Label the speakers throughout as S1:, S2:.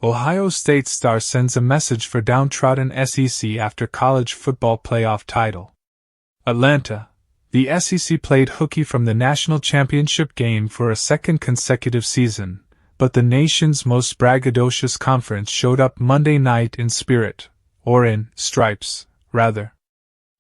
S1: Ohio State star sends a message for downtrodden SEC after college football playoff title. Atlanta. The SEC played hooky from the national championship game for a second consecutive season, but the nation's most braggadocious conference showed up Monday night in spirit, or in stripes, rather.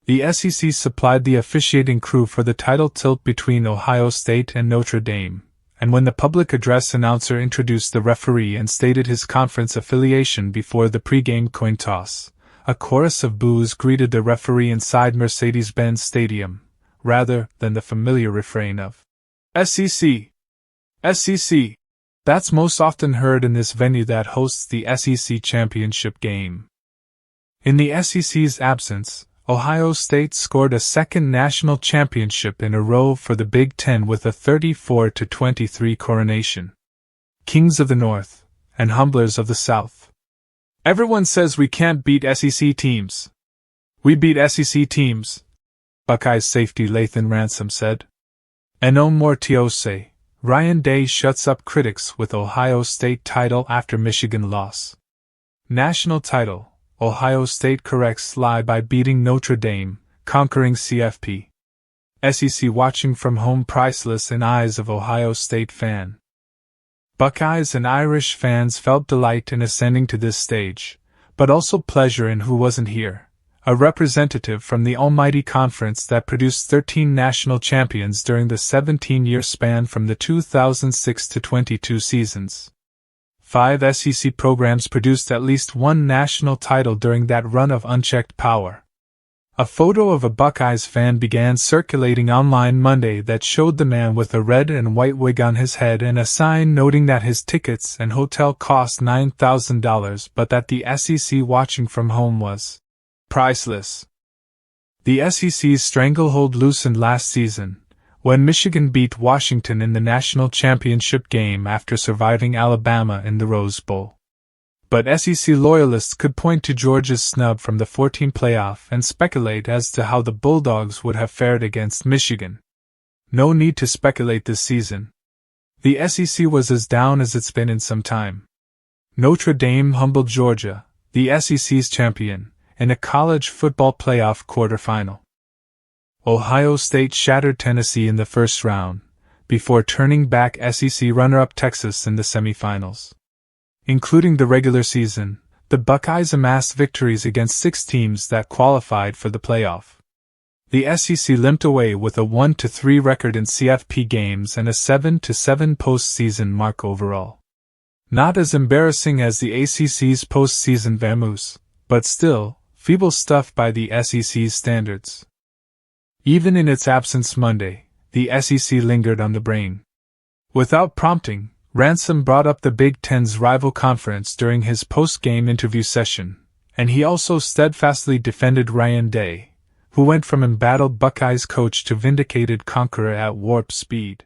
S1: The SEC supplied the officiating crew for the title tilt between Ohio State and Notre Dame, and when the public address announcer introduced the referee and stated his conference affiliation before the pregame coin toss, a chorus of boos greeted the referee inside Mercedes-Benz Stadium, rather than the familiar refrain of SEC, SEC. That's most often heard in this venue that hosts the SEC championship game. In the SEC's absence, Ohio State scored a second national championship in a row for the Big Ten with a 34-23 coronation. Kings of the North, and humblers of the South. Everyone says we can't beat SEC teams. We beat SEC teams, Buckeyes safety Lathan Ransom said. And no more Tiose, Ryan Day shuts up critics with Ohio State title after Michigan loss. National title. Ohio State corrects lie by beating Notre Dame, conquering CFP. SEC watching from home priceless in eyes of Ohio State fan. Buckeyes and Irish fans felt delight in ascending to this stage, but also pleasure in who wasn't here, a representative from the almighty conference that produced 13 national champions during the 17-year span from the 2006 to 22 seasons. 5 SEC programs produced at least one national title during that run of unchecked power. A photo of a Buckeyes fan began circulating online Monday that showed the man with a red and white wig on his head and a sign noting that his tickets and hotel cost $9,000 but that the SEC watching from home was priceless. The SEC's stranglehold loosened last season, when Michigan beat Washington in the national championship game after surviving Alabama in the Rose Bowl. But SEC loyalists could point to Georgia's snub from the 14 playoff and speculate as to how the Bulldogs would have fared against Michigan. No need to speculate this season. The SEC was as down as it's been in some time. Notre Dame humbled Georgia, the SEC's champion, in a college football playoff quarterfinal. Ohio State shattered Tennessee in the first round, before turning back SEC runner-up Texas in the semifinals. Including the regular season, the Buckeyes amassed victories against 6 teams that qualified for the playoff. The SEC limped away with a 1-3 record in CFP games and a 7-7 postseason mark overall. Not as embarrassing as the ACC's postseason vamoose, but still, feeble stuff by the SEC's standards. Even in its absence Monday, the SEC lingered on the brain. Without prompting, Ransom brought up the Big Ten's rival conference during his post-game interview session, and he also steadfastly defended Ryan Day, who went from embattled Buckeyes coach to vindicated conqueror at warp speed.